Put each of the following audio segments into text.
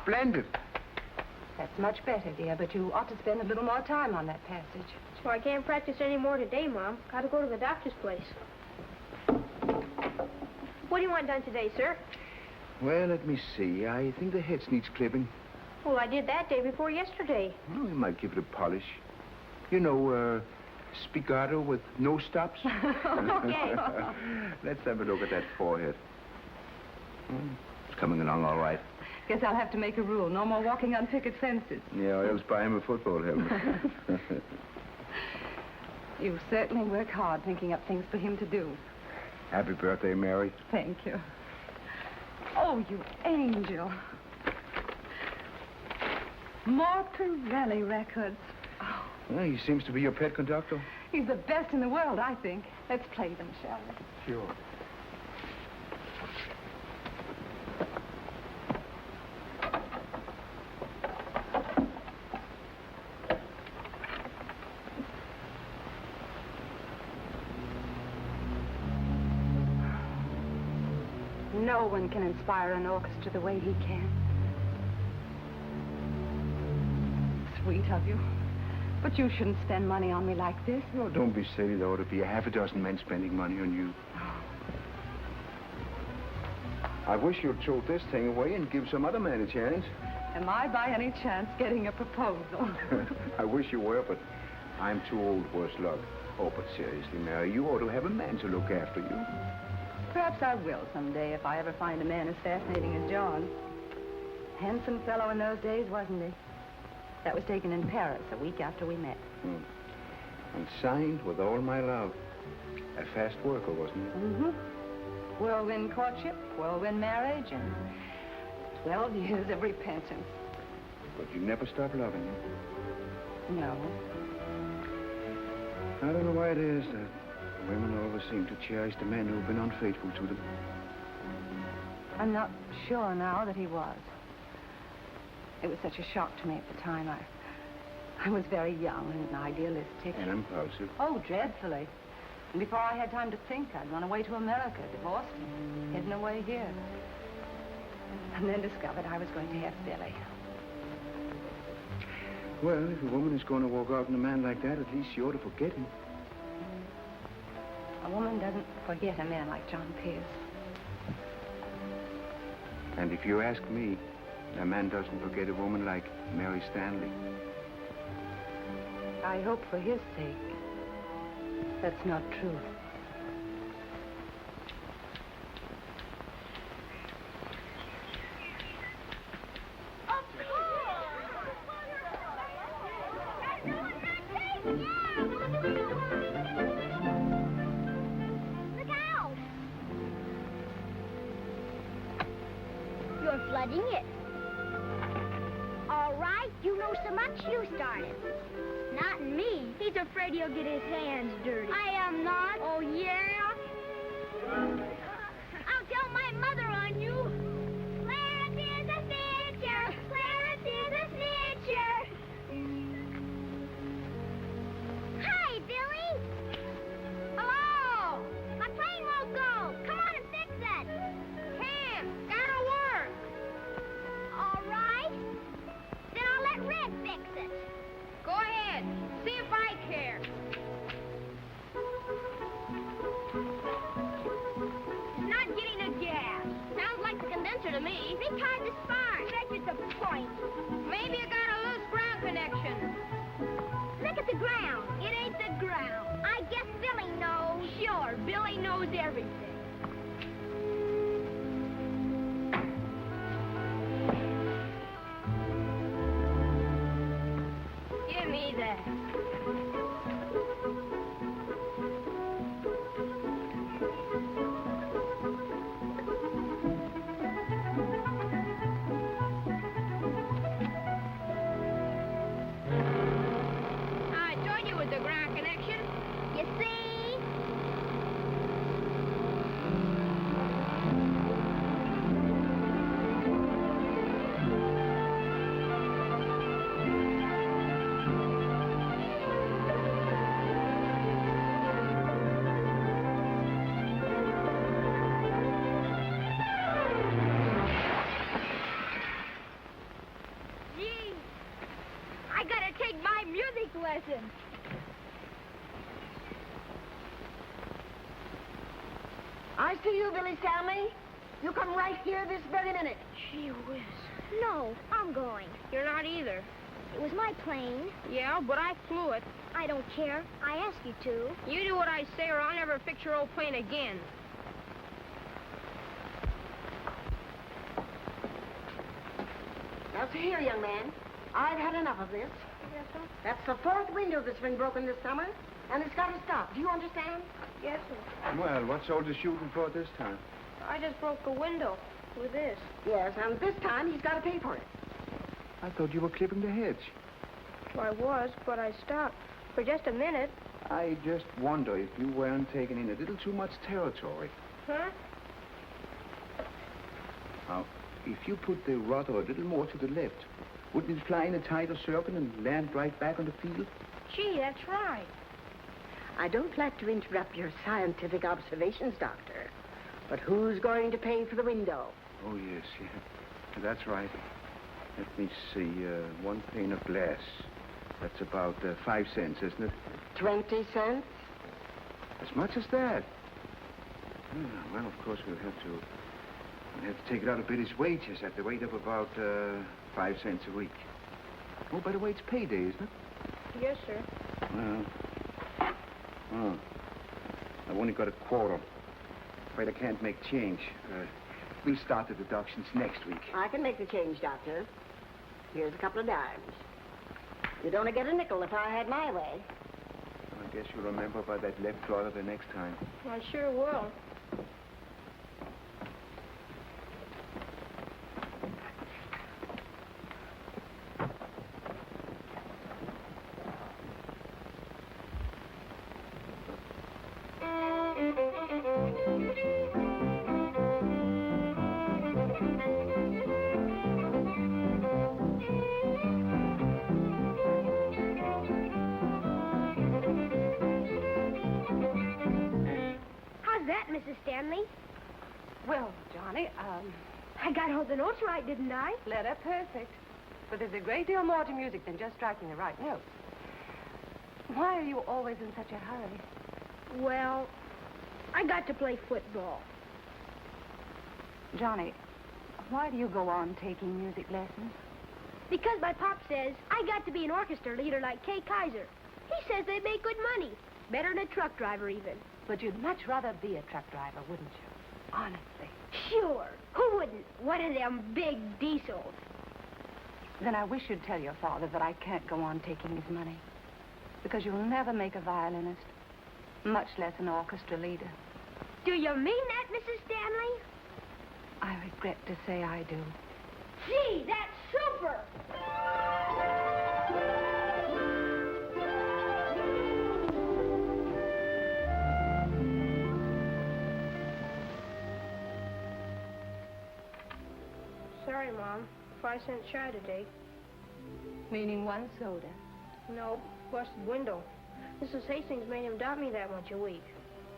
Splendid. That's much better, dear, but you ought to spend a little more time on that passage. So I can't practice any more today, Mom. Gotta go to the doctor's place. What do you want done today, sir? Well, let me see. I think the head needs clipping. Well, I did that day before yesterday. Well, we might give it a polish. You know, spiccato with no stops. Okay. Let's have a look at that forehead. It's coming along all right. Guess I'll have to make a rule. No more walking on picket fences. Yeah, or else buy him a football helmet. You certainly work hard thinking up things for him to do. Happy birthday, Mary. Thank you. Oh, you angel. More Pirelli records. Oh, Well, he seems to be your pet conductor. he's the best in the world, I think. Let's play them, shall we? Sure. No one can inspire an orchestra the way he can. Sweet of you. But you shouldn't spend money on me like this. Oh, don't be silly. There ought to be a half a dozen men spending money on you. I wish you'd throw this thing away and give some other man a chance. Am I by any chance getting a proposal? I wish you were, but I'm too old, worse luck. Oh, but seriously, Mary, you ought to have a man to look after you. Perhaps I will someday if I ever find a man as fascinating as John. Handsome fellow in those days, wasn't he? That was taken in Paris a week after we met. And signed with all my love. A fast worker, wasn't he? Mm-hmm. Whirlwind courtship, whirlwind marriage, and 12 years of repentance. But you never stopped loving him. No. I don't know why it is that women always seem to cherish the men who've been unfaithful to them. I'm not sure now that he was. It was such a shock to me at the time. I was very young and idealistic. And impulsive. Oh, dreadfully. And before I had time to think, I'd run away to America, divorced him, hidden away here. And then discovered I was going to have Billy. Well, if a woman is going to walk out on a man like that, at least she ought to forget him. A woman doesn't forget a man like John Pierce. And if you ask me, a man doesn't forget a woman like Mary Stanley. I hope for his sake that's not true. Look out! You're flooding it. All right, you know so much, you started. Not me. He's afraid he'll get his hands dirty. I am not. Oh, yeah? I'll tell my mother on you. Clarence is a snitcher. Clarence is a snitcher. Hi, Billy. Hello. My plane won't go. Come on and fix it. Can't. Gotta work. All right. Then I'll let Red fix it. Go ahead. See if I care. It's not getting a gas. Sounds like the condenser to me. Think hard to spark. That's the point. Maybe you got a loose ground connection. Look at the ground. It ain't the ground. I guess Billy knows. Sure, Billy knows everything. Give me that. I told you it was a ground connection. You see? I see you, Billy Stanley. You come right here this very minute. Gee whiz. No, I'm going. You're not either. It was my plane. Yeah, but I flew it. I don't care. I asked you to. You do what I say or I'll never fix your old plane again. Now, see here, young man. I've had enough of this. Yes, sir? That's the fourth window that's been broken this summer, and it's got to stop. Do you understand? Yes, sir. Well, what's all the shooting for this time? I just broke a window with this. Yes, and this time he's got to pay for it. I thought you were clipping the hedge. Well, I was, but I stopped. For just a minute. I just wonder if you weren't taking in a little too much territory. Huh? Now, if you put the rudder a little more to the left, wouldn't it fly in a tighter circle and land right back on the field? Gee, that's right. I don't like to interrupt your scientific observations, Doctor, but who's going to pay for the window? Oh, yes, yeah. That's right. Let me see, one pane of glass. That's about 5 cents, isn't it? 20 cents? As much as that? Well, of course, we'll have to take it out of Billy's wages at the rate of about 5 cents a week. Oh, by the way, it's payday, isn't it? Yes, sir. Well, I've only got a quarter. Afraid I can't make change. We'll start the deductions next week. I can make the change, Doctor. Here's a couple of dimes. You'd only get a nickel if I had my way. I guess you'll remember about that left rudder the next time. I sure will. Mrs. Stanley. Well, Johnny, I got all the notes right, didn't I? letter perfect. But there's a great deal more to music than just striking the right notes. Why are you always in such a hurry? Well, I got to play football. Johnny, why do you go on taking music lessons? Because my pop says I got to be an orchestra leader like Kay Kaiser. He says they make good money. Better than a truck driver, even. But you'd much rather be a truck driver, wouldn't you? Honestly. Sure. Who wouldn't? One of them big diesels. Then I wish you'd tell your father that I can't go on taking his money. Because you'll never make a violinist, much less an orchestra leader. Do you mean that, Mrs. Stanley? I regret to say I do. Gee, that's super! Sorry, Mom. 5-cent shy today. Meaning one soda. No, busted window. Mrs. Hastings made him dot me that much a week.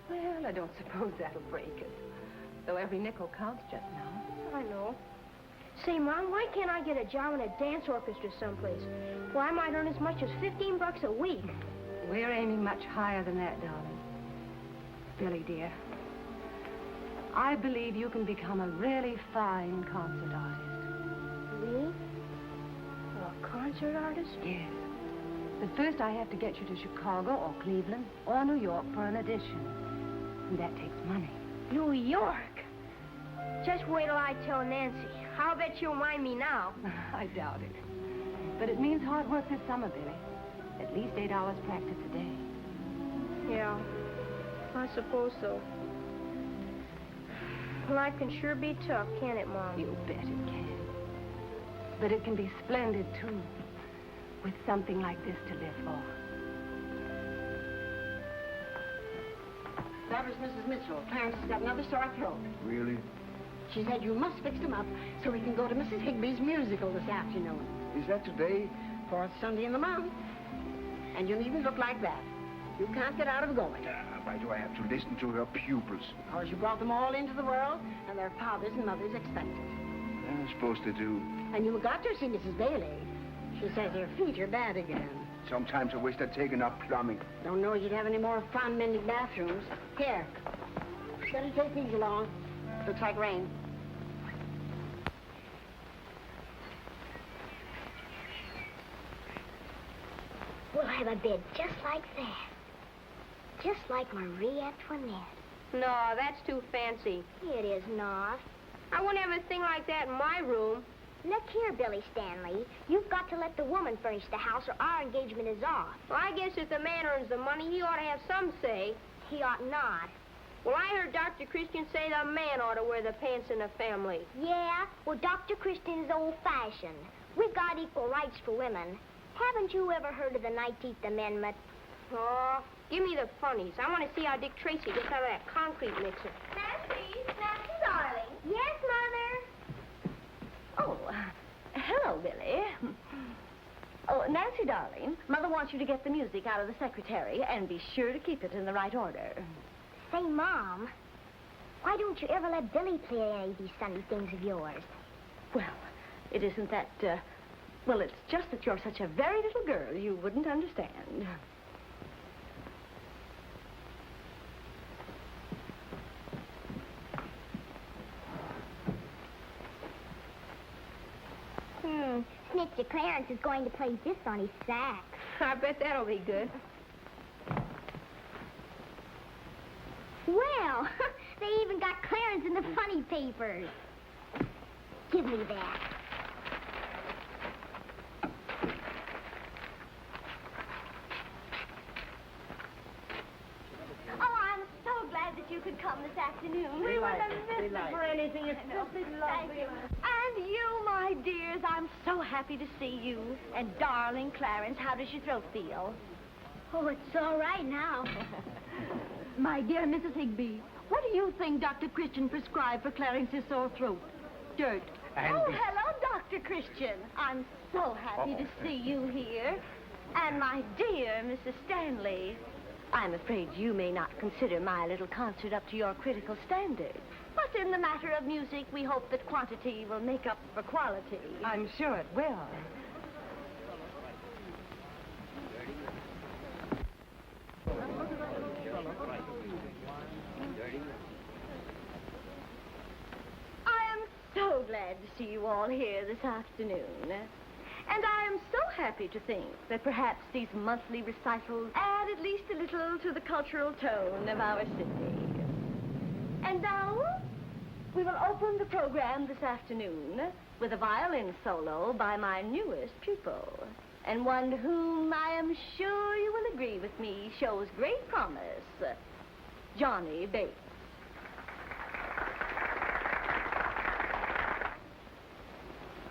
Well, I don't suppose that'll break us. Though every nickel counts just now. I know. Say, Mom, why can't I get a job in a dance orchestra someplace? Well, I might earn as much as $15 a week. We're aiming much higher than that, darling. Billy, dear, I believe you can become a really fine concert artist. Me? A concert artist? Yes. But first I have to get you to Chicago or Cleveland or New York for an audition. And that takes money. New York? Just wait till I tell Nancy. I'll bet she'll mind me now. I doubt it. But it means hard work this summer, Billy. At least 8 hours practice a day. Yeah, I suppose so. Life can sure be tough, can't it, Mom? You bet it can. But it can be splendid, too, with something like this to live for. That was Mrs. Mitchell. Clarence has got another sore throat. Really? She said you must fix him up so we can go to Mrs. Higby's musical this afternoon. Is that today? Fourth Sunday in the month. And you needn't look like that. You can't get out of going. Why do I have to listen to her pupils? Because you brought them all into the world, and their fathers and mothers expect it. I'm supposed to do. And you got to see Mrs. Bailey. She says her feet are bad again. Sometimes I wish I'd taken up plumbing. Don't know if you'd have any more fun mending bathrooms. Here. Better take these along. Looks like rain. We'll have a bed just like that. Just like Marie Antoinette. No, that's too fancy. It is not. I wouldn't have a thing like that in my room. Look here, Billy Stanley. You've got to let the woman furnish the house or our engagement is off. Well, I guess if the man earns the money, he ought to have some say. He ought not. Well, I heard Dr. Christian say the man ought to wear the pants in the family. Yeah? Well, Dr. Christian is old-fashioned. We've got equal rights for women. Haven't you ever heard of the 19th Amendment? Oh, give me the funnies. I want to see how Dick Tracy gets out of that concrete mixer. Nancy, darling. Yes, Mother. Oh, hello, Billy. Oh, Nancy, darling, Mother wants you to get the music out of the secretary and be sure to keep it in the right order. Say, Mom, why don't you ever let Billy play any of these Sunday things of yours? Well, it isn't that, well, it's just that you're such a very little girl, you wouldn't understand. Snitcher Clarence is going to play this on his sax. I bet that'll be good. Well, they even got Clarence in the funny papers. Give me that. Oh, I'm so glad that you could come this afternoon. We wouldn't have missed it for anything. It's simply lovely. And you, my dears, I'm so happy to see you. And darling Clarence, how does your throat feel? Oh, it's all right now. My dear Mrs. Higbee, what do you think Dr. Christian prescribed for Clarence's sore throat? Dirt. Oh, hello, Dr. Christian. I'm so happy to see you here. And my dear Mrs. Stanley, I'm afraid you may not consider my little concert up to your critical standards. But in the matter of music, we hope that quantity will make up for quality. I'm sure it will. I am so glad to see you all here this afternoon. And I am so happy to think that perhaps these monthly recitals add at least a little to the cultural tone of our city. And now, we will open the program this afternoon with a violin solo by my newest pupil, and one whom I am sure you will agree with me shows great promise, Johnny Bates.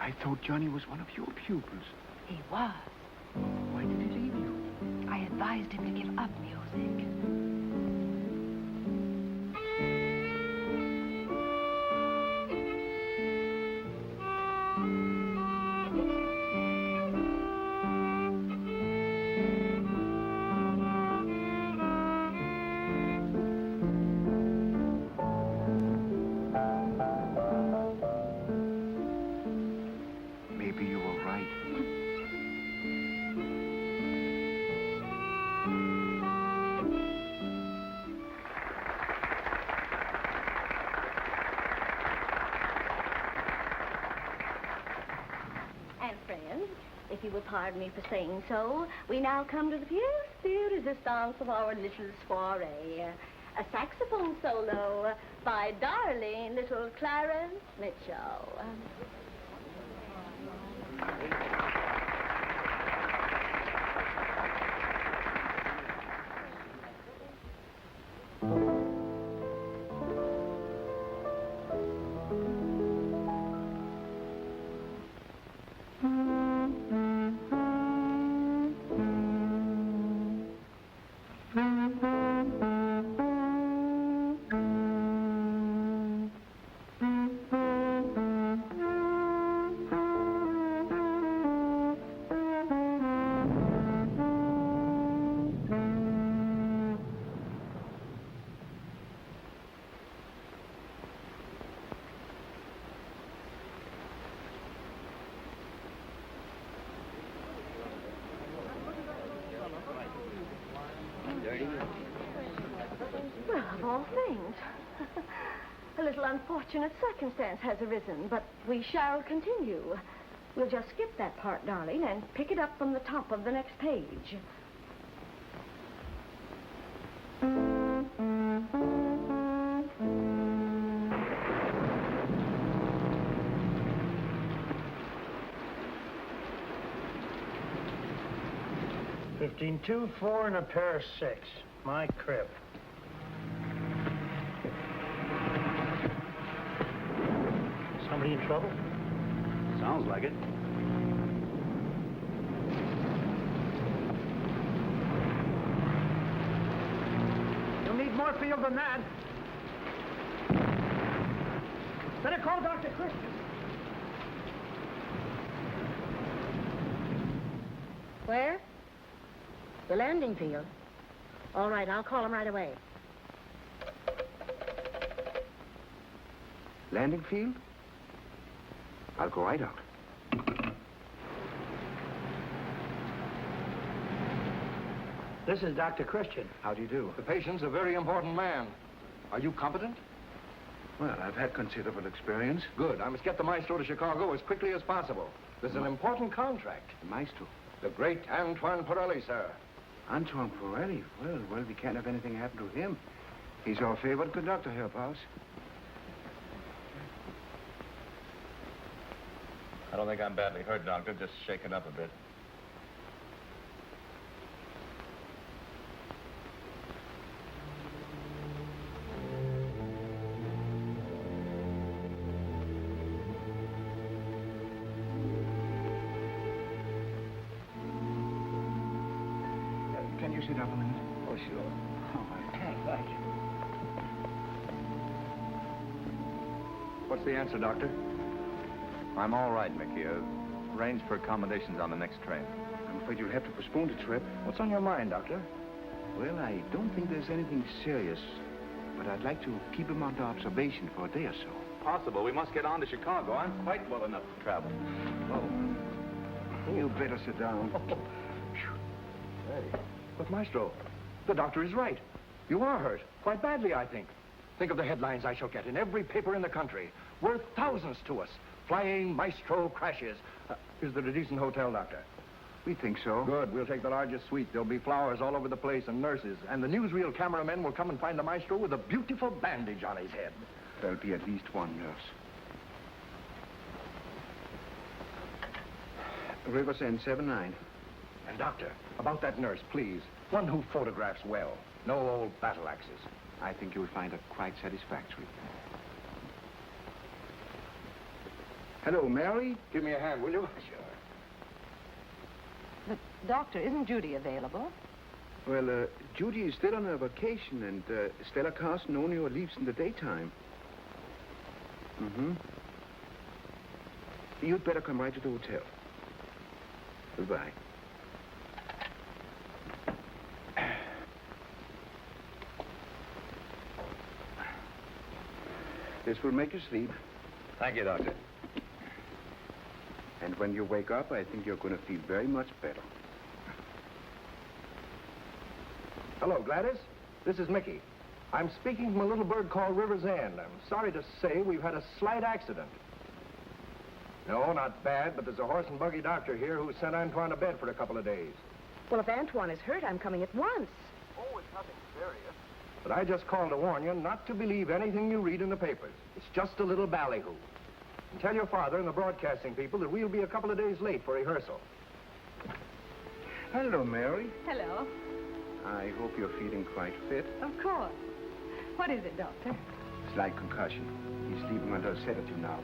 I thought Johnny was one of your pupils. He was. Why did he leave you? I advised him to give up music. Maybe you were right. And friends, if you will pardon me for saying so, we now come to the pièce de resistance of our little soirée. A saxophone solo by darling little Clarence Mitchell. Well, of all things, A little unfortunate circumstance has arisen, but we shall continue. We'll just skip that part, darling, and pick it up from the top of the next page. $15.2, 4, and a pair of 6. My crib. Somebody in trouble? Sounds like it. You'll need more field than that. Better call Dr. Christian. Where? The landing field. All right, I'll call him right away. Landing field? I'll go right out. This is Dr. Christian. How do you do? The patient's a very important man. Are you competent? Well, I've had considerable experience. Good. I must get the maestro to Chicago as quickly as possible. There's an important contract. The maestro. The great Antoine Pirelli, sir. Antoine Pirelli. Well, we can't have anything happen to him. He's our favorite conductor here, Paus. I don't think I'm badly hurt, Doctor. Just shaken up a bit. Can you sit up a minute? Oh, sure. Oh, I can't, thank you. What's the answer, Doctor? I'm all right, Mickey. Arranged for accommodations on the next train. I'm afraid you'll have to postpone the trip. What's on your mind, Doctor? Well, I don't think there's anything serious, but I'd like to keep him under observation for a day or so. Possible. We must get on to Chicago. I'm quite well enough to travel. Oh. You better sit down. Hey. But, Maestro, the doctor is right. You are hurt. Quite badly, I think. Think of the headlines I shall get in every paper in the country. Worth thousands to us. Flying Maestro crashes. Is there a decent hotel, Doctor? We think so. Good. We'll take the largest suite. There'll be flowers all over the place and nurses. And the newsreel cameramen will come and find the Maestro with a beautiful bandage on his head. There'll be at least one nurse. Rivers End 79. And, Doctor, about that nurse, please. One who photographs well. No old battle axes. I think you'll find her quite satisfactory. Hello, Mary. Give me a hand, will you? Sure. But, Doctor, isn't Judy available? Well, Judy is still on her vacation, and Stella Carson only leaves in the daytime. Mm-hmm. You'd better come right to the hotel. Goodbye. This will make you sleep. Thank you, Doctor. And when you wake up, I think you're going to feel very much better. Hello, Gladys. This is Mickey. I'm speaking from a little bird called River's End. I'm sorry to say we've had a slight accident. No, not bad, but there's a horse and buggy doctor here who sent Antoine to bed for a couple of days. Well, if Antoine is hurt, I'm coming at once. Oh, it's nothing serious. But I just called to warn you not to believe anything you read in the papers. It's just a little ballyhoo. And tell your father and the broadcasting people that we'll be a couple of days late for rehearsal. Hello, Mary. Hello. I hope you're feeling quite fit. Of course. What is it, Doctor? Slight concussion. He's sleeping under a sedative now.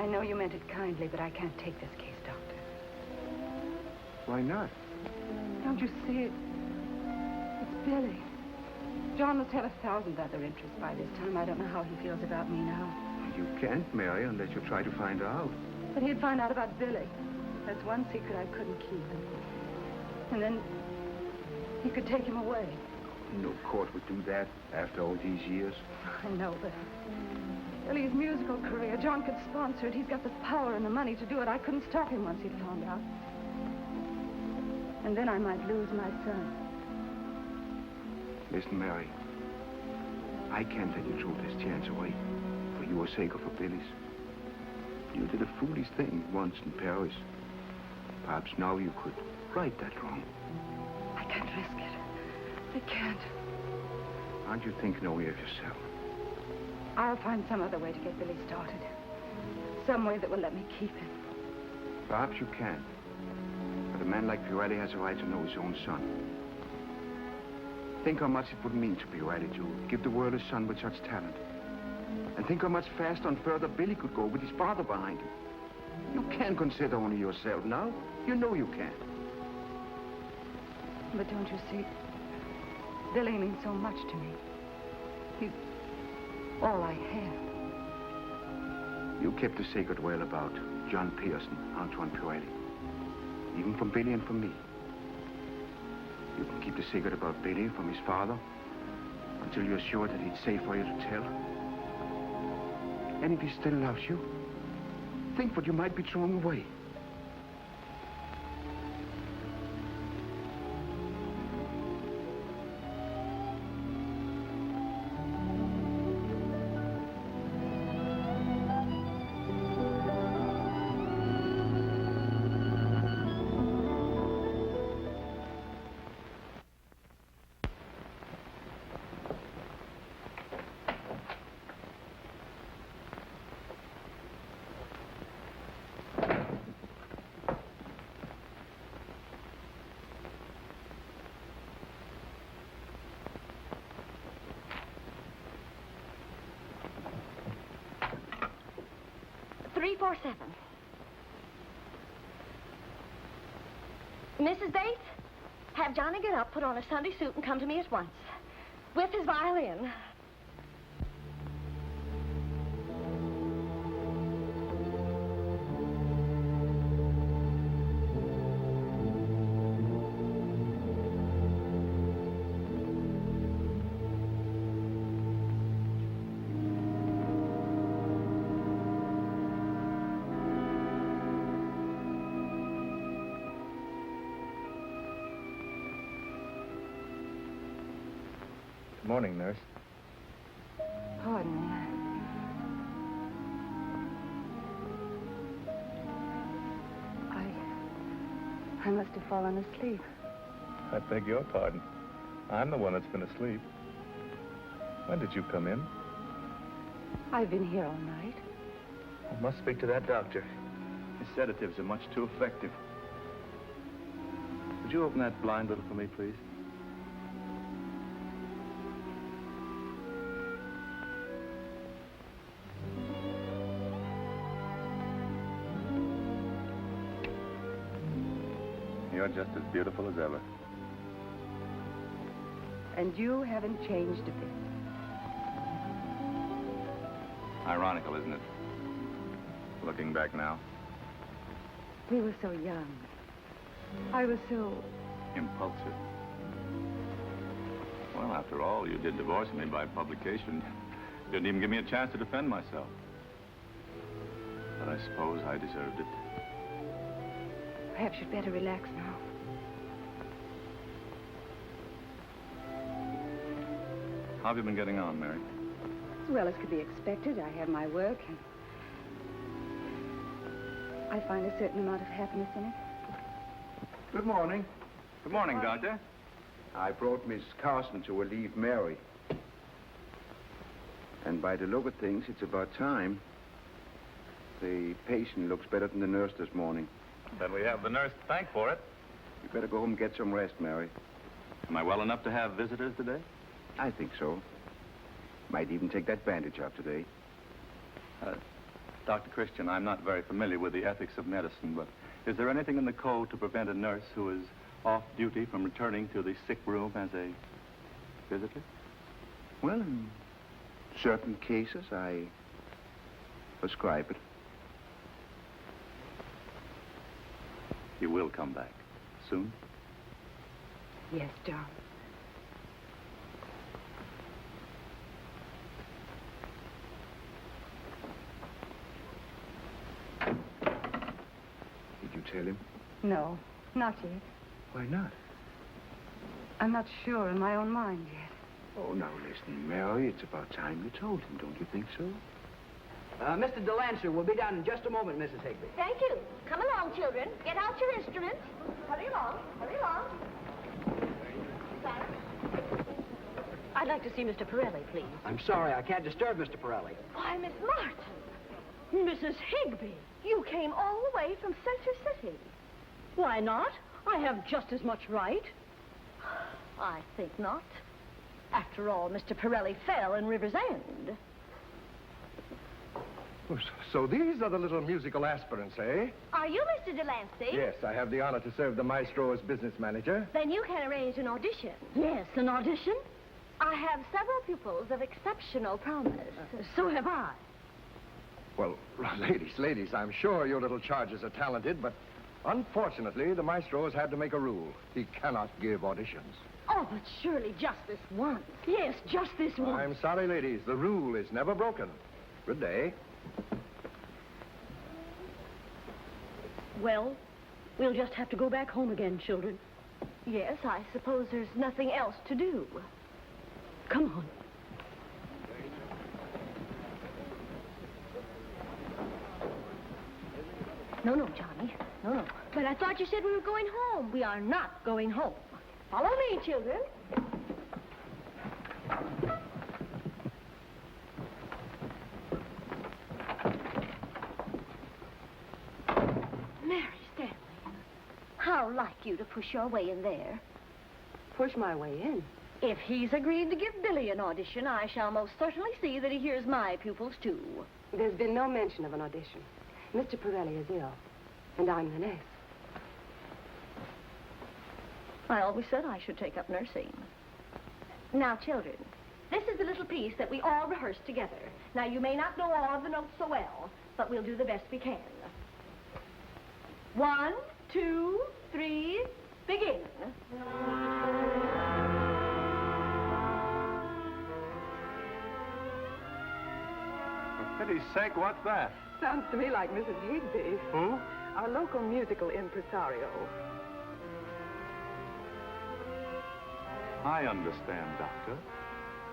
I know you meant it kindly, but I can't take this case, Doctor. Why not? Don't you see it? It's Billy. John must have 1,000 other interests by this time. I don't know how he feels about me now. You can't, Mary, unless you try to find out. But he'd find out about Billy. That's one secret I couldn't keep. And then he could take him away. No court would do that after all these years. I know, but Billy's musical career, John could sponsor it. He's got the power and the money to do it. I couldn't stop him once he found out. And then I might lose my son. Listen, Mary. I can't let you throw this chance away. For your sake or for Billy's. You did a foolish thing once in Paris. Perhaps now you could right that wrong. I can't risk it. I can't. Aren't you thinking only of yourself? I'll find some other way to get Billy started. Some way that will let me keep him. Perhaps you can. But a man like Pirelli has a right to know his own son. Think how much it would mean to Pirelli to give the world a son with such talent. And think how much faster and further Billy could go with his father behind him. You can't consider only yourself now. You know you can't. But don't you see? Billy means so much to me. He's all I have. You kept a sacred well about John Pearson, Antoine Pirelli. Even from Billy and from me. You can keep the secret about Billy from his father until you're sure that it's safe for you to tell. And if he still loves you, think what you might be throwing away. Mrs. Bates, have Johnny get up, put on a Sunday suit, and come to me at once. With his violin. Good morning, nurse. Pardon me. I must have fallen asleep. I beg your pardon. I'm the one that's been asleep. When did you come in? I've been here all night. I must speak to that doctor. His sedatives are much too effective. Would you open that blind little for me, please? You're just as beautiful as ever. And you haven't changed a bit. Ironical, isn't it? Looking back now. We were so young. I was so... Impulsive. Well, after all, you did divorce me by publication. Didn't even give me a chance to defend myself. But I suppose I deserved it. Perhaps you'd better relax now. How have you been getting on, Mary? As well as could be expected. I have my work, and I find a certain amount of happiness in it. Good morning. Good morning, Doctor. I brought Miss Carson to relieve Mary. And by the look of things, it's about time. The patient looks better than the nurse this morning. Then we have the nurse to thank for it. You better go home and get some rest, Mary. Am I well enough to have visitors today? I think so. Might even take that bandage off today. Dr. Christian, I'm not very familiar with the ethics of medicine, but is there anything in the code to prevent a nurse who is off duty from returning to the sick room as a visitor? Well, in certain cases, I prescribe it. You will come back soon? Yes, John. Did you tell him? No, not yet. Why not? I'm not sure in my own mind yet. Oh, now listen, Mary, it's about time you told him, don't you think so? Mr. DeLancer will be down in just a moment, Mrs. Higby. Thank you. Come along, children. Get out your instruments. Hurry along. Hurry along. I'd like to see Mr. Pirelli, please. I'm sorry, I can't disturb Mr. Pirelli. Why, Miss Martin. Mrs. Higby, you came all the way from Center City. Why not? I have just as much right. I think not. After all, Mr. Pirelli fell in River's End. Oh, so these are the little musical aspirants, eh? Are you Mr. Delancey? Yes, I have the honor to serve the maestro as business manager. Then you can arrange an audition. Yes, an audition? I have several pupils of exceptional promise. So have I. Well, ladies, I'm sure your little charges are talented, but unfortunately, the maestro has had to make a rule. He cannot give auditions. Oh, but surely just this once. Yes, just this once. I'm sorry, ladies. The rule is never broken. Good day. Well, we'll just have to go back home again, children. Yes, I suppose there's nothing else to do. Come on. No, Johnny. No. But I thought you said we were going home. We are not going home. Follow me, children. Mary Stanley, how like you to push your way in there. Push my way in. If he's agreed to give Billy an audition, I shall most certainly see that he hears my pupils, too. There's been no mention of an audition. Mr. Pirelli is ill, and I'm the nurse. I always said I should take up nursing. Now, children, this is the little piece that we all rehearsed together. Now, you may not know all of the notes so well, but we'll do the best we can. 1, 2, 3, begin. For pity's sake, what's that? Sounds to me like Mrs. Higby. Who? Our local musical impresario. I understand, Doctor.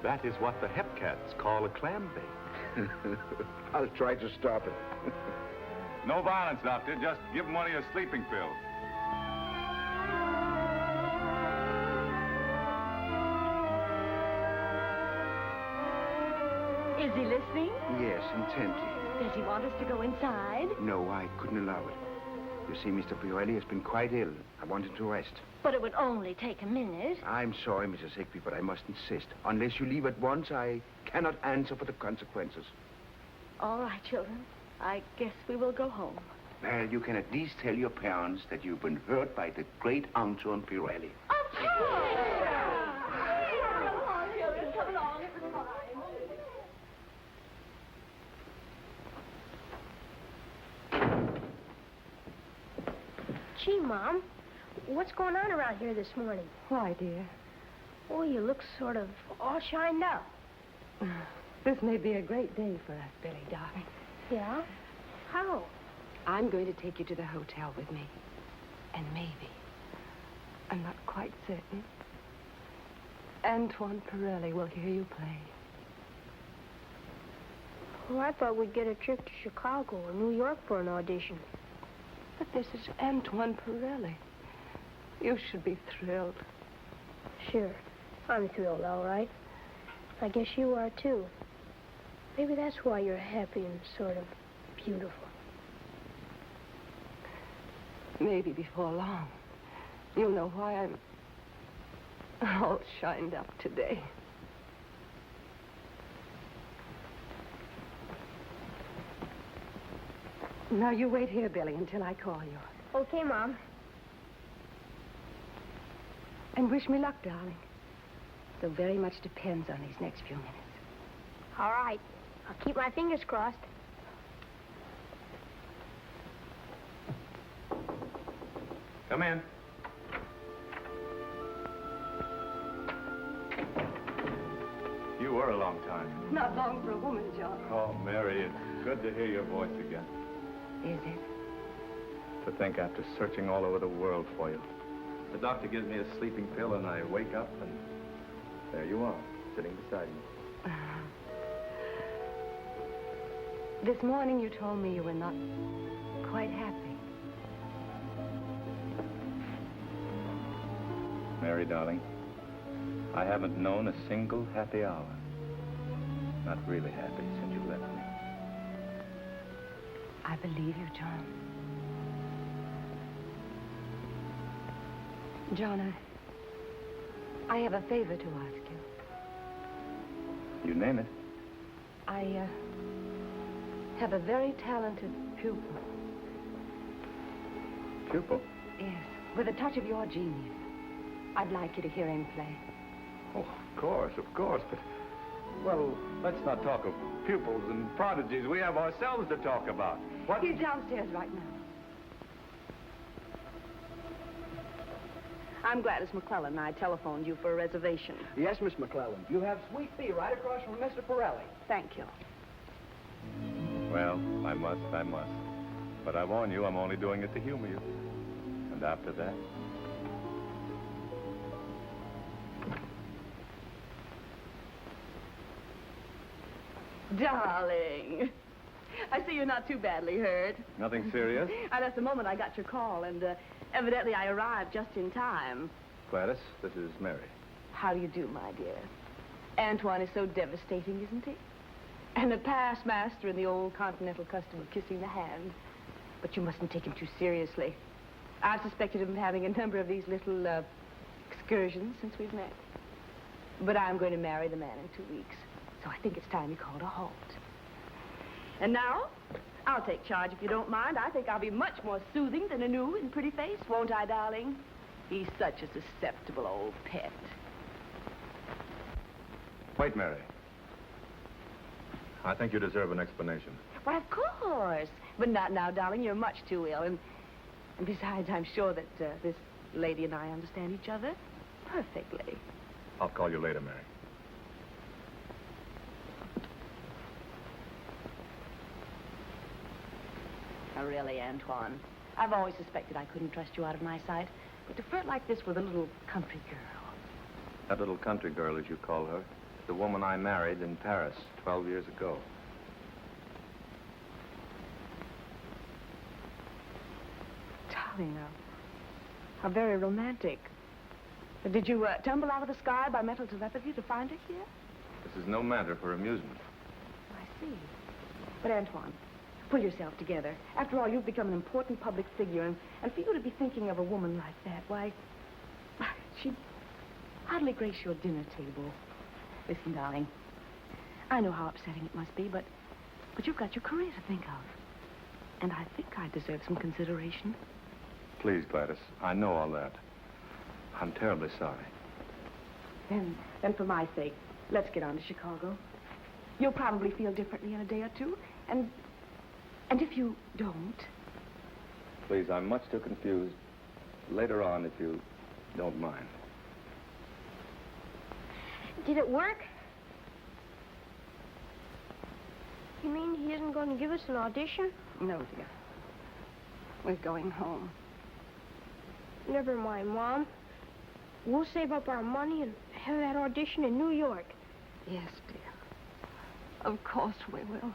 That is what the Hepcats call a clam bake. I'll try to stop it. No violence, Doctor. Just give him one of your sleeping pills. Is he listening? Yes, intently. Does he want us to go inside? No, I couldn't allow it. You see, Mr. Pirelli has been quite ill. I want him to rest. But it would only take a minute. I'm sorry, Mrs. Higby, but I must insist. Unless you leave at once, I cannot answer for the consequences. All right, children. I guess we will go home. Well, you can at least tell your parents that you've been hurt by the great Anton Pirelli. Of course! Come on, children. Come along. It was fine. Gee, Mom, what's going on around here this morning? Why, dear? Oh, you look sort of all shined up. This may be a great day for us, Billy, darling. Yeah? How? I'm going to take you to the hotel with me. And maybe, I'm not quite certain, Antoine Pirelli will hear you play. Well, I thought we'd get a trip to Chicago or New York for an audition. But this is Antoine Pirelli. You should be thrilled. Sure. I'm thrilled, all right. I guess you are, too. Maybe that's why you're happy and sort of beautiful. Maybe before long, you'll know why I'm all shined up today. Now, you wait here, Billy, until I call you. Okay, Mom. And wish me luck, darling. So very much depends on these next few minutes. All right. I'll keep my fingers crossed. Come in. You were a long time. Not long for a woman, John. Oh, Mary, it's good to hear your voice again. Is it? To think after searching all over the world for you. The doctor gives me a sleeping pill and I wake up and there you are, sitting beside me. This morning you told me you were not quite happy. Mary, darling, I haven't known a single happy hour. Not really happy since you left me. I believe you, John. John, I have a favor to ask you. You name it. I have a very talented pupil. Pupil? Yes, with a touch of your genius. I'd like you to hear him play. Oh, of course, but... Well, let's not talk of pupils and prodigies. We have ourselves to talk about. What? He's downstairs right now. I'm Gladys McClellan. I telephoned you for a reservation. Yes, Miss McClellan. You have Sweet Pea right across from Mr. Pirelli. Thank you. Well, I must. But I warn you, I'm only doing it to humor you. And after that... Darling, I see you're not too badly hurt. Nothing serious? That's the moment I got your call, and evidently I arrived just in time. Gladys, this is Mary. How do you do, my dear? Antoine is so devastating, isn't he? And a past master in the old continental custom of kissing the hand. But you mustn't take him too seriously. I've suspected him of having a number of these little excursions since we've met. But I'm going to marry the man in 2 weeks. So I think it's time he called a halt. And now, I'll take charge if you don't mind. I think I'll be much more soothing than a new and pretty face, won't I, darling? He's such a susceptible old pet. Wait, Mary. I think you deserve an explanation. Why, of course. But not now, darling. You're much too ill. And besides, I'm sure that this lady and I understand each other perfectly. I'll call you later, Mary. Now, really, Antoine, I've always suspected I couldn't trust you out of my sight. But to flirt like this with a little country girl. That little country girl, as you call her, is the woman I married in Paris 12 years ago. Darling, how very romantic. Did you tumble out of the sky by mental telepathy to find her here? This is no matter for amusement. I see. But, Antoine, pull yourself together. After all, you've become an important public figure, and for you to be thinking of a woman like that, why, she'd hardly grace your dinner table. Listen, darling, I know how upsetting it must be, but you've got your career to think of. And I think I deserve some consideration. Please, Gladys, I know all that. I'm terribly sorry. Then for my sake, let's get on to Chicago. You'll probably feel differently in a day or two, and if you don't... Please, I'm much too confused. Later on, if you don't mind. Did it work? You mean he isn't going to give us an audition? No, dear. We're going home. Never mind, Mom. We'll save up our money and have that audition in New York. Yes, dear. Of course we will.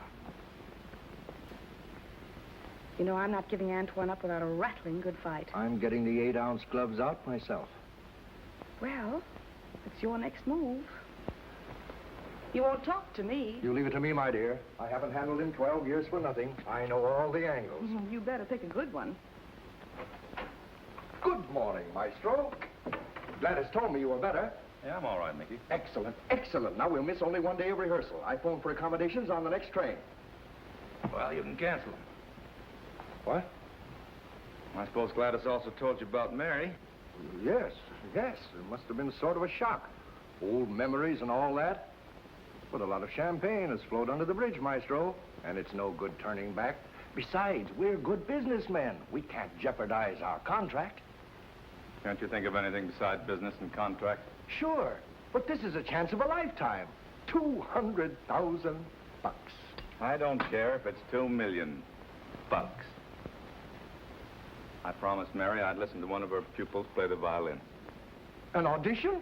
You know, I'm not giving Antoine up without a rattling good fight. I'm getting the 8-ounce gloves out myself. Well, it's your next move. You won't talk to me. You leave it to me, my dear. I haven't handled him 12 years for nothing. I know all the angles. You better pick a good one. Good morning, Maestro. Gladys told me you were better. Yeah, I'm all right, Mickey. Excellent, excellent. Now we'll miss only one day of rehearsal. I phoned for accommodations on the next train. Well, you can cancel them. What? I suppose Gladys also told you about Mary. Yes. It must have been sort of a shock. Old memories and all that. But a lot of champagne has flowed under the bridge, Maestro. And it's no good turning back. Besides, we're good businessmen. We can't jeopardize our contract. Can't you think of anything besides business and contract? Sure, but this is a chance of a lifetime. $200,000. I don't care if it's $2 million. I promised Mary I'd listen to one of her pupils play the violin. An audition?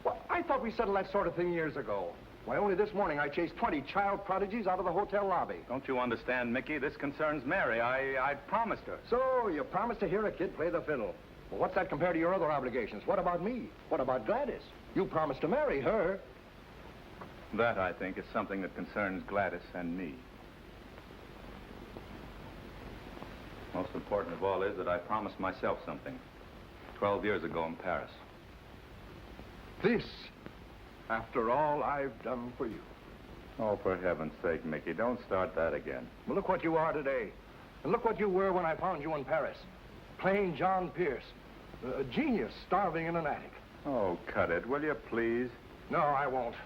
Well, I thought we settled that sort of thing years ago. Why, only this morning I chased 20 child prodigies out of the hotel lobby. Don't you understand, Mickey? This concerns Mary. I promised her. So, you promised to hear a kid play the fiddle. Well, what's that compared to your other obligations? What about me? What about Gladys? You promised to marry her. That, I think, is something that concerns Gladys and me. Most important of all is that I promised myself something 12 years ago in Paris. This, after all I've done for you. Oh, for heaven's sake, Mickey, don't start that again. Well, look what you are today. And look what you were when I found you in Paris. Plain John Pierce. A genius starving in an attic. Oh, cut it, will you please? No, I won't.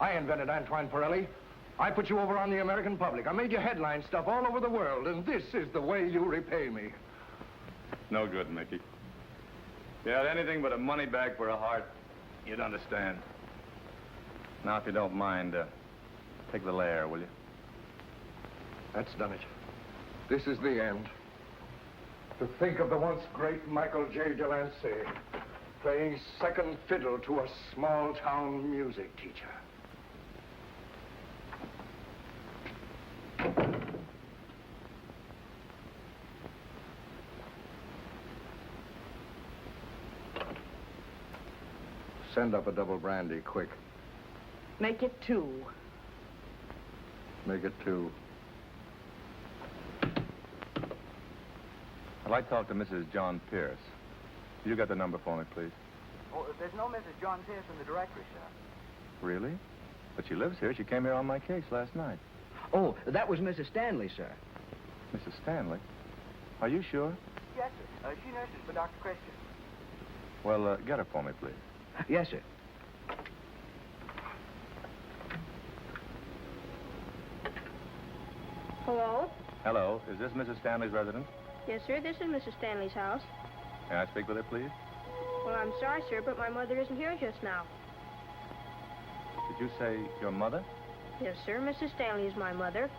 I invented Antoine Pirelli. I put you over on the American public. I made you headline stuff all over the world, and this is the way you repay me. No good, Mickey. If you had anything but a money bag for a heart, you'd understand. Now, if you don't mind, take the layer, will you? That's done it. This is the end. To think of the once great Michael J. Delancey playing second fiddle to a small-town music teacher. Send up a double brandy, quick. Make it 2. Make it 2. I'd like to talk to Mrs. John Pierce. You got the number for me, please. Oh, there's no Mrs. John Pierce in the directory, sir. Really? But she lives here. She came here on my case last night. Oh, that was Mrs. Stanley, sir. Mrs. Stanley? Are you sure? Yes, sir. She nurses for Dr. Christian. Well, get her for me, please. Yes, sir. Hello? Hello. Is this Mrs. Stanley's residence? Yes, sir. This is Mrs. Stanley's house. Can I speak with her, please? Well, I'm sorry, sir, but my mother isn't here just now. Did you say your mother? Yes, sir. Mrs. Stanley is my mother,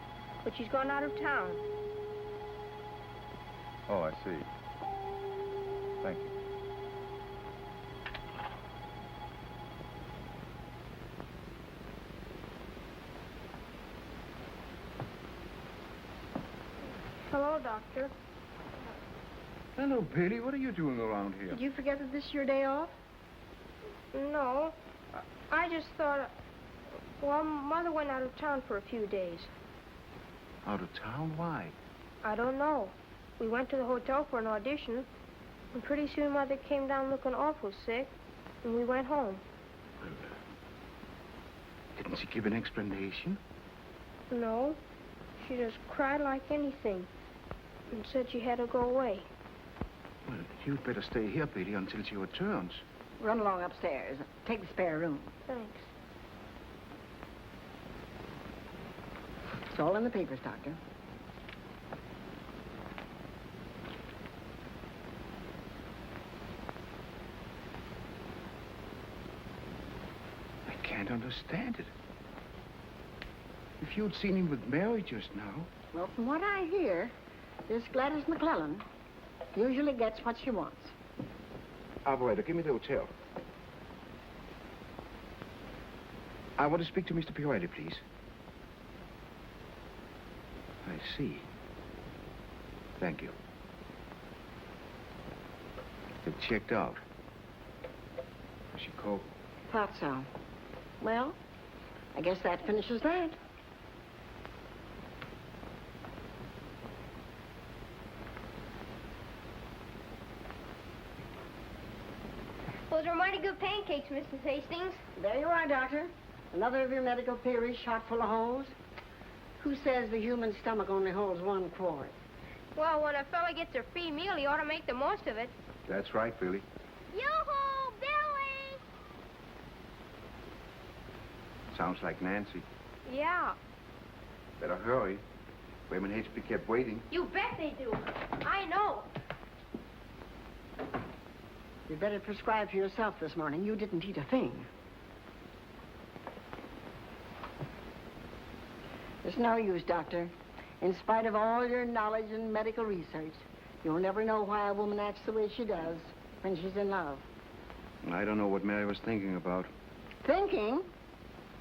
but she's gone out of town. Oh, I see. Thank you. Hello, Doctor. Hello, Bailey. What are you doing around here? Did you forget that this is your day off? No. I just thought... Well, Mother went out of town for a few days. Out of town? Why? I don't know. We went to the hotel for an audition, and pretty soon Mother came down looking awful sick, and we went home. Well, didn't she give an explanation? No. She just cried like anything and said she had to go away. Well, you'd better stay here, Bailey, until she returns. Run along upstairs. Take the spare room. Thanks. It's all in the papers, Doctor. I can't understand it. If you'd seen him with Mary just now... Well, from what I hear, this Gladys McClellan usually gets what she wants. Operator, give me the hotel. I want to speak to Mr. Pirelli, please. I see. Thank you. They've checked out. She called. Thought so. Well, I guess that finishes that. Those are mighty good pancakes, Mrs. Hastings. There you are, Doctor. Another of your medical theories shot full of holes. Who says the human stomach only holds 1 quart? Well, when a fella gets a free meal, he ought to make the most of it. That's right, Billy. Yoo-hoo, Billy! Sounds like Nancy. Yeah. Better hurry. Women hate to be kept waiting. You bet they do. I know. You'd better prescribe for yourself this morning. You didn't eat a thing. It's no use, Doctor. In spite of all your knowledge and medical research, you'll never know why a woman acts the way she does when she's in love. I don't know what Mary was thinking about. Thinking?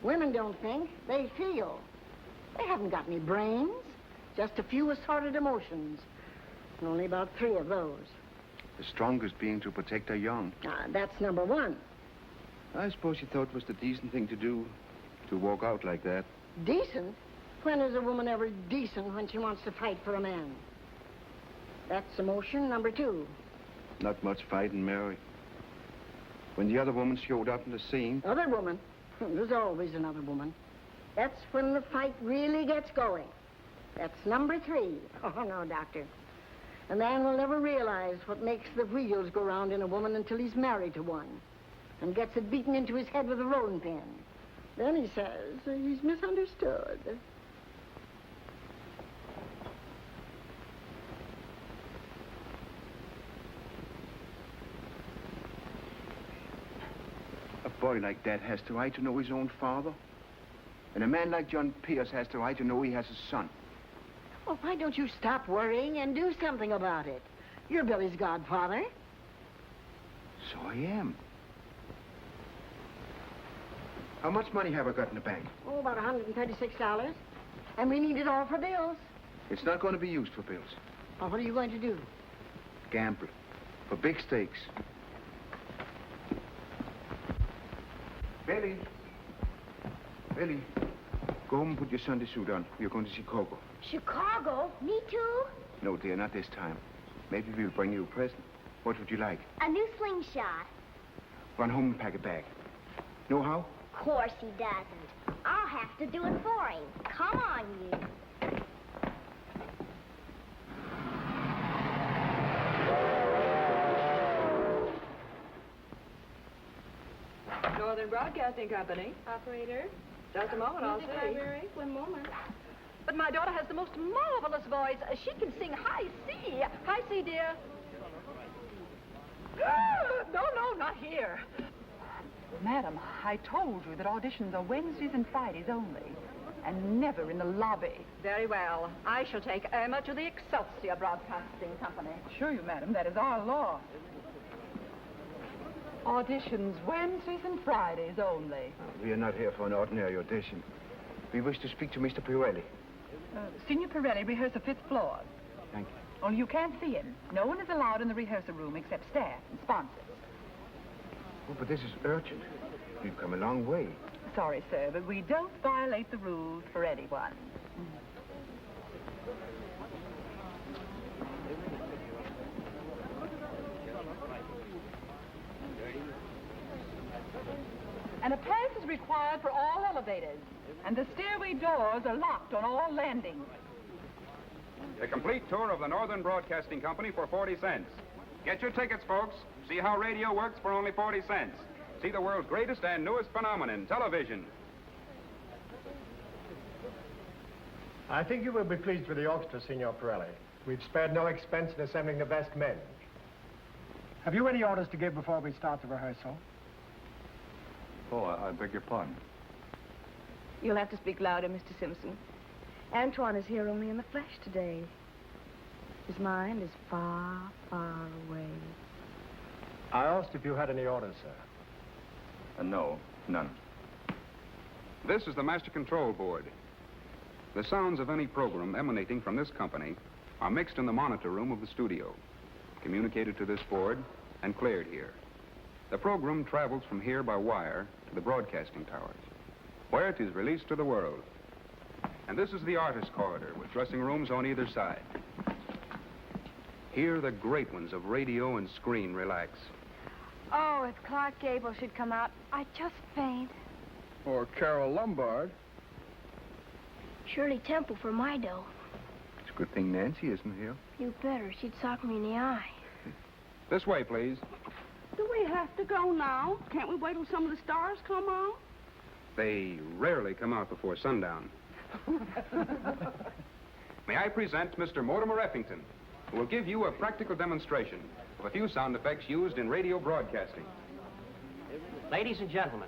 Women don't think. They feel. They haven't got any brains. Just a few assorted emotions. And only about 3 of those. The strongest being to protect her young. That's number 1. I suppose she thought it was the decent thing to do, to walk out like that. Decent? When is a woman ever decent when she wants to fight for a man? That's emotion number 2. Not much fighting, Mary. When the other woman showed up in the scene... Other woman? There's always another woman. That's when the fight really gets going. That's number 3. Oh, no, Doctor. A man will never realize what makes the wheels go round in a woman until he's married to one and gets it beaten into his head with a rolling pin. Then he says he's misunderstood. A boy like that has the right to know his own father. And a man like John Pierce has the right to know he has a son. Well, why don't you stop worrying and do something about it? You're Billy's godfather. So I am. How much money have I got in the bank? Oh, about $136. And we need it all for bills. It's not going to be used for bills. Well, what are you going to do? Gamble. For big stakes. Billy. Billy. Go home and put your Sunday suit on. We're going to Chicago. Chicago? Me too? No, dear, not this time. Maybe we'll bring you a present. What would you like? A new slingshot. Run home and pack a bag. Know how? Of course he doesn't. I'll have to do it for him. Come on, you. Northern Broadcasting Company. Operator? Just a moment, I'll Music see. library? 1 moment. But my daughter has the most marvelous voice. She can sing high C. High C, dear. No, not here. Madam, I told you that auditions are Wednesdays and Fridays only, and never in the lobby. Very well. I shall take Irma to the Excelsior Broadcasting Company. Assure you, madam, that is our law. Auditions Wednesdays and Fridays only. We are not here for an ordinary audition. We wish to speak to Mr. Pirelli. Senior Pirelli rehearse the 5th floor. Thank you. Only you can't see him. No one is allowed in the rehearsal room except staff and sponsors. Oh, but this is urgent. We've come a long way. Sorry, sir, but we don't violate the rules for anyone. And a pass is required for all elevators. And the stairway doors are locked on all landings. A complete tour of the Northern Broadcasting Company for 40 cents. Get your tickets, folks. See how radio works for only 40 cents. See the world's greatest and newest phenomenon, television. I think you will be pleased with the orchestra, Signor Pirelli. We've spared no expense in assembling the best men. Have you any orders to give before we start the rehearsal? Oh, I beg your pardon. You'll have to speak louder, Mr. Simpson. Antoine is here only in the flesh today. His mind is far, far away. I asked if you had any orders, sir. No, none. This is the Master Control Board. The sounds of any program emanating from this company are mixed in the monitor room of the studio, communicated to this board, and cleared here. The program travels from here by wire to the broadcasting towers, where it is released to the world. And this is the artist corridor with dressing rooms on either side. Here, the great ones of radio and screen relax. Oh, if Clark Gable should come out, I'd just faint. Or Carol Lombard. Shirley Temple for my dough. It's Good thing Nancy isn't here. You better. She'd sock me in the eye. This way, please. Do we have to go now? Can't we wait till some of the stars come out? They rarely come out before sundown. May I present Mr. Mortimer Effington, who will give you a practical demonstration of a few sound effects used in radio broadcasting. Ladies and gentlemen,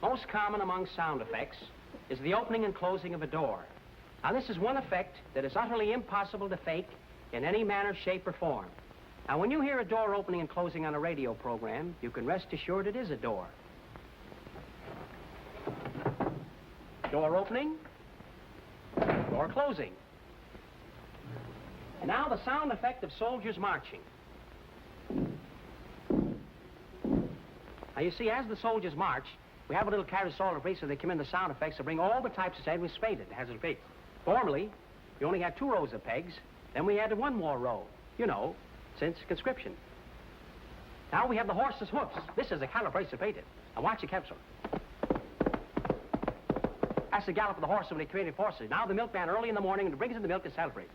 most common among sound effects is the opening and closing of a door. Now, this is one effect that is utterly impossible to fake in any manner, shape, or form. Now, when you hear a door opening and closing on a radio program, you can rest assured it is a door. Door opening, door closing. And now the sound effect of soldiers marching. Now, you see, as the soldiers march, we have a little carousel of so they come in the sound effects to bring all the types of sound we spade it. It has a face. Formerly, we only had 2 rows of pegs. Then we added 1 more row. You know, since conscription. Now we have the horse's hoofs. This is a calibrated painted. Now watch the capsule. That's the gallop of the horse when they created forces. Now the milkman early in the morning and brings in the milk to celebrate.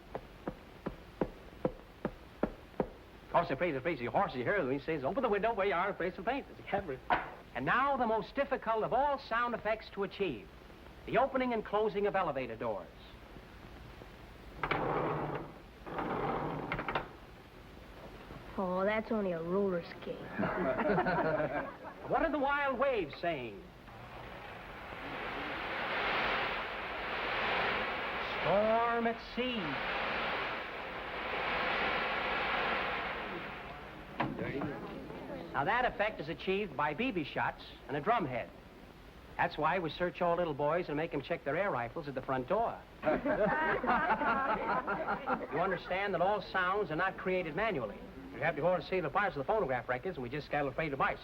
Of course, they praise the face of your horse. You hear them. He says, open the window where you are, place some paint. It's a cabaret. And now the most difficult of all sound effects to achieve. The opening and closing of elevator doors. Oh, that's only a roller skate. What are the wild waves saying? Storm at sea. Now that effect is achieved by BB shots and a drum head. That's why we search all little boys and make them check their air rifles at the front door. You understand that all sounds are not created manually. You have to go and see the parts of the phonograph records, and we just got a play device.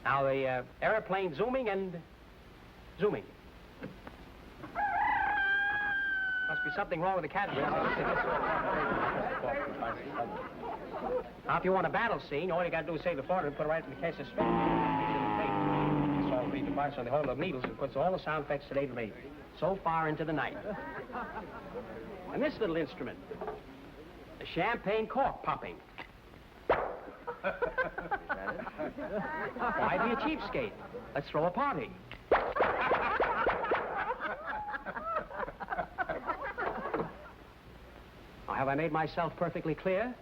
Now the airplane zooming and zooming. Must be something wrong with the category. Now, if you want a battle scene, all you got to do is save the photo and put it right in the case of space. It's all the device on the hold of needles and puts all the sound effects today to me. So far into the night. And this little instrument, the champagne cork popping. Why be a cheapskate? Let's throw a party. Now, have I made myself perfectly clear?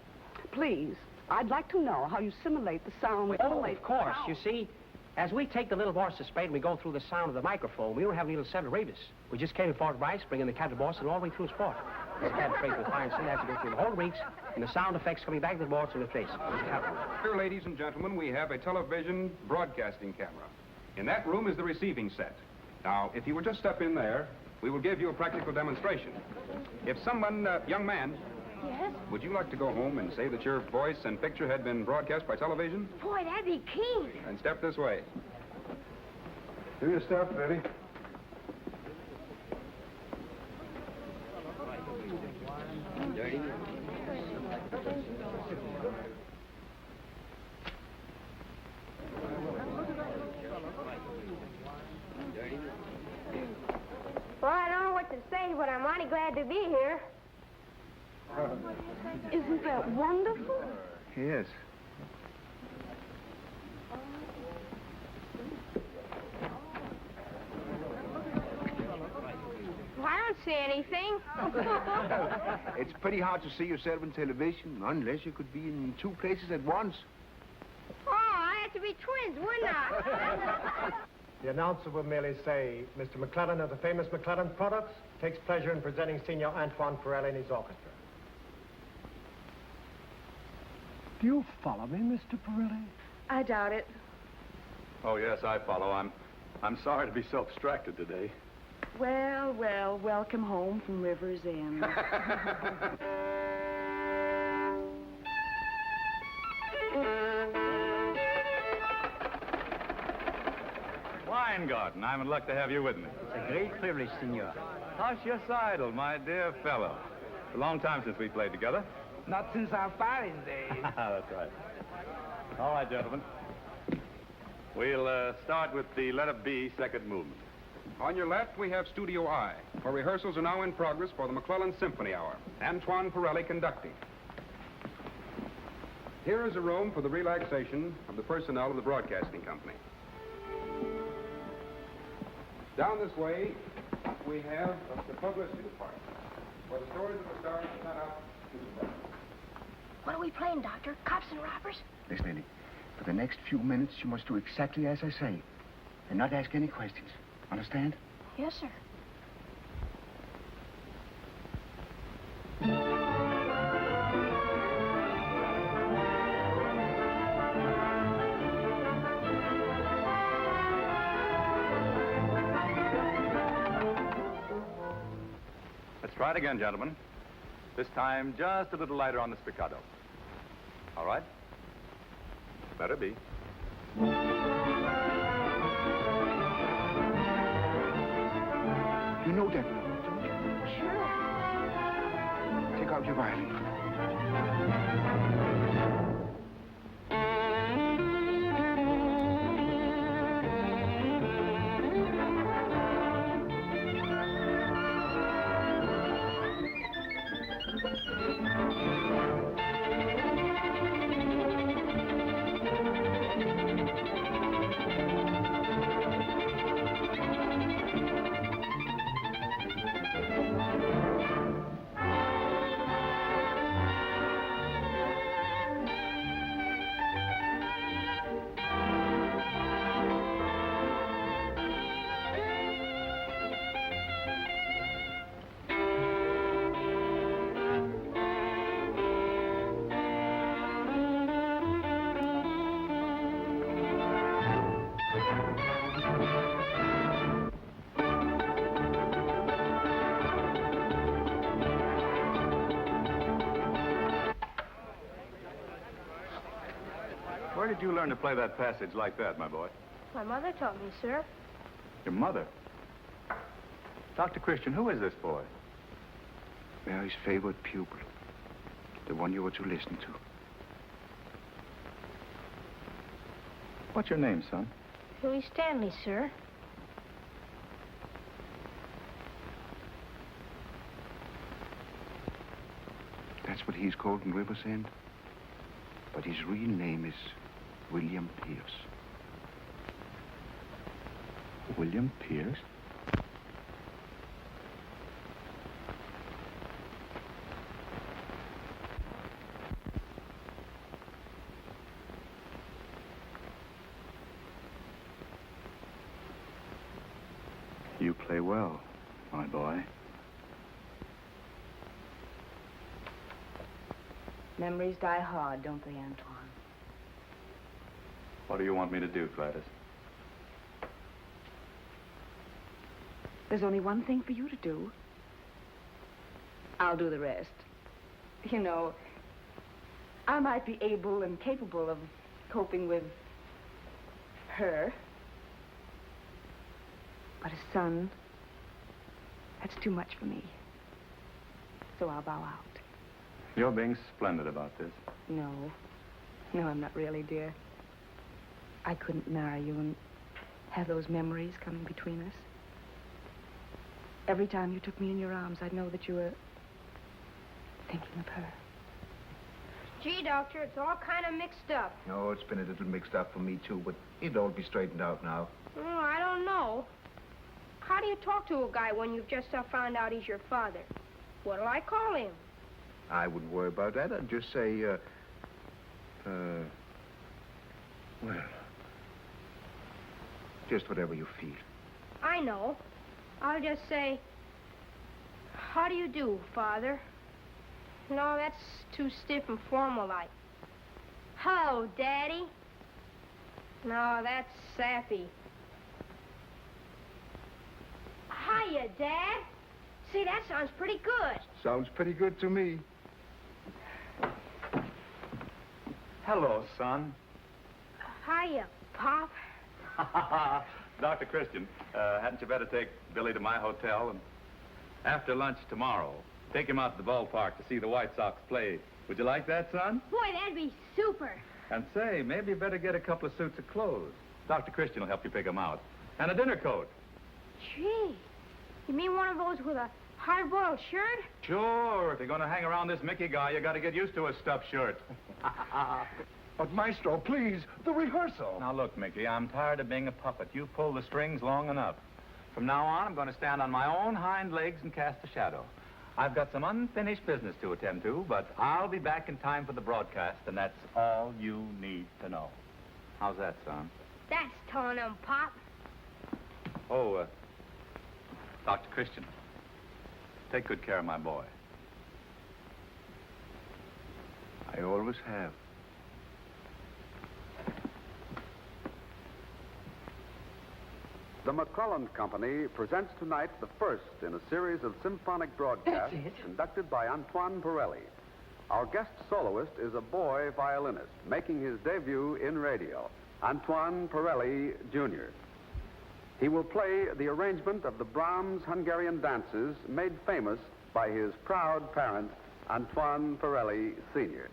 Please, I'd like to know how you simulate the sound. Oh, of course. You see, as we take the little horse's spade and we go through the sound of the microphone, we don't have any little separatus. We just came in Fort Rice, bringing the cat boss and all the way through sport. The cat trade with fire and sin has to go through the whole reeks, and the sound effects coming back to the board to the face. Here, ladies and gentlemen, we have a television broadcasting camera. In that room is the receiving set. Now, if you will just step in there, we will give you a practical demonstration. If someone, young man, Yes? would you like to go home and say that your voice and picture had been broadcast by television? Boy, that'd be keen. And step this way. Do your stuff, Billy. Well, I don't know what to say, but I'm mighty glad to be here. Isn't that wonderful? Yes. Well, I don't see anything. It's pretty hard to see yourself on television unless you could be in 2 places at once. Oh, I have to be twins, wouldn't I? The announcer will merely say, Mr. McClellan of the famous McClellan Products takes pleasure in presenting Senior Antoine Pirelli and his orchestra. Do you follow me, Mr. Pirelli? I doubt it. Oh, yes, I follow. I'm sorry to be so abstracted today. Well, well, welcome home from River's End. Weingarten, I'm in luck to have you with me. It's a great privilege, senor. Hush your idle, my dear fellow. It's a long time since we played together. Not since our fighting days. That's right. All right, gentlemen. We'll start with the letter B, second movement. On your left, we have Studio I, where rehearsals are now in progress for the McClellan Symphony Hour. Antoine Pirelli conducting. Here is a room for the relaxation of the personnel of the broadcasting company. Down this way, we have the publicity department, where the stories of the stars are sent out to the press. What are we playing, Doctor? Cops and robbers? Listen, Eddie, for the next few minutes, you must do exactly as I say, and not ask any questions. Understand? Yes, sir. Let's try it again, gentlemen. This time, just a little lighter on the staccato. All right? Better be. You know that note, don't you? Sure. Take out your violin. Where did you learn to play that passage like that, my boy? My mother taught me, sir. Your mother? Dr. Christian, who is this boy? Mary's favorite pupil. The one you were to listen to. What's your name, son? Louis Stanley, sir. That's what he's called in River's End. But his real name is William Pierce. William Pierce? You play well, my boy. Memories die hard, don't they, Antoine? What do you want me to do, Gladys? There's only one thing for you to do. I'll do the rest. You know, I might be able and capable of coping with her. But a son, that's too much for me. So I'll bow out. You're being splendid about this. No. No, I'm not really, dear. I couldn't marry you and have those memories coming between us. Every time you took me in your arms, I'd know that you were thinking of her. Gee, Doctor, it's all kind of mixed up. No, it's been a little mixed up for me, too, but it'll all be straightened out now. Oh, I don't know. How do you talk to a guy when you've just found out he's your father? What'll I call him? I wouldn't worry about that. I'd just say, well, just whatever you feel. I know. I'll just say, how do you do, Father? No, that's too stiff and formal-like. Hello, Daddy. No, that's sappy. Hiya, Dad. See, that sounds pretty good. Sounds pretty good to me. Hello, son. Hiya, Pop. Dr. Christian, hadn't you better take Billy to my hotel and after lunch tomorrow, take him out to the ballpark to see the White Sox play. Would you like that, son? Boy, that'd be super. And say, maybe you better get a couple of suits of clothes. Dr. Christian will help you pick them out. And a dinner coat. Gee, you mean one of those with a hard-boiled shirt? Sure. If you're going to hang around this Mickey guy, you got to get used to a stuffed shirt. But, Maestro, please, the rehearsal. Now, look, Mickey, I'm tired of being a puppet. You've pulled the strings long enough. From now on, I'm going to stand on my own hind legs and cast a shadow. I've got some unfinished business to attend to, but I'll be back in time for the broadcast, and that's all you need to know. How's that, son? That's telling him, Pop. Oh, Dr. Christian, take good care of my boy. I always have. The McClellan Company presents tonight the first in a series of symphonic broadcasts conducted by Antoine Pirelli. Our guest soloist is a boy violinist making his debut in radio, Antoine Pirelli, Jr. He will play the arrangement of the Brahms Hungarian dances made famous by his proud parent, Antoine Pirelli, Sr.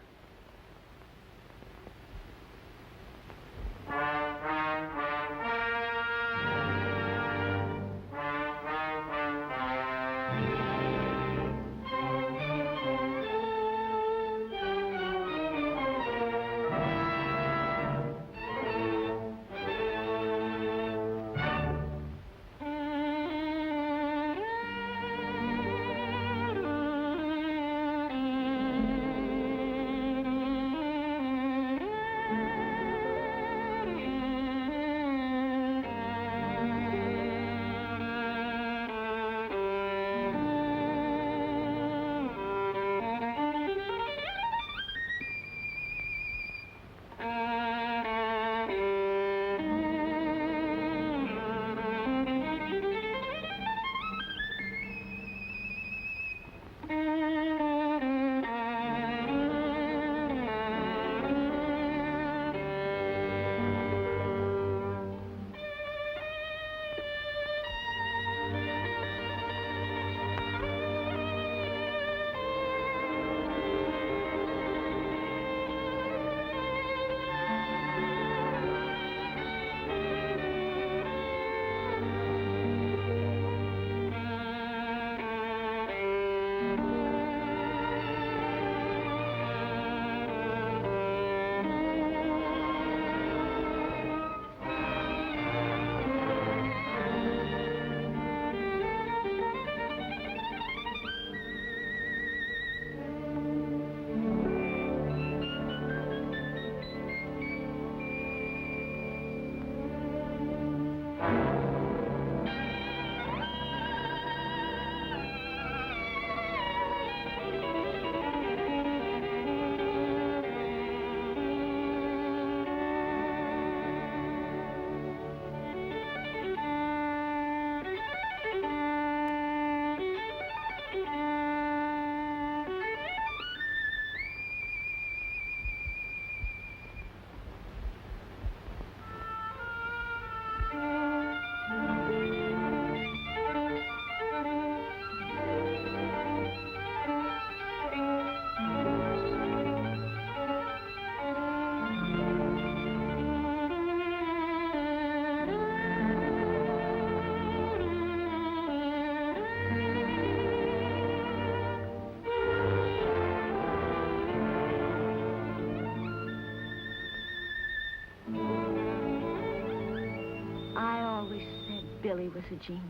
Billy was a genius.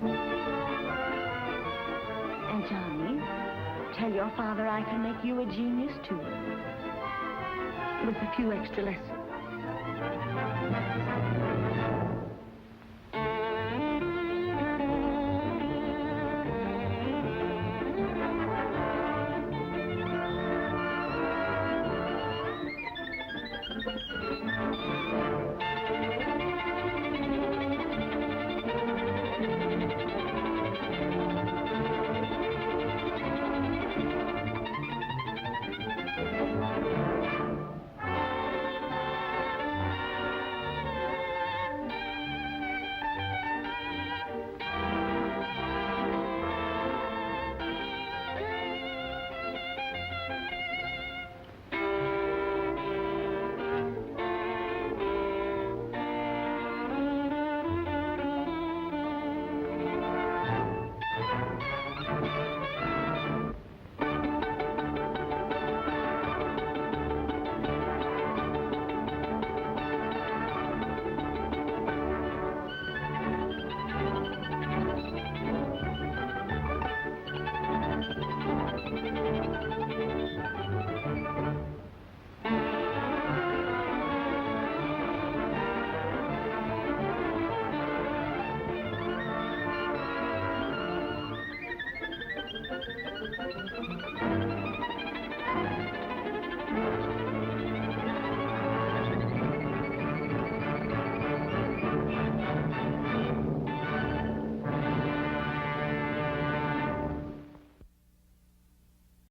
And Johnny, tell your father I can make you a genius too. With a few extra lessons.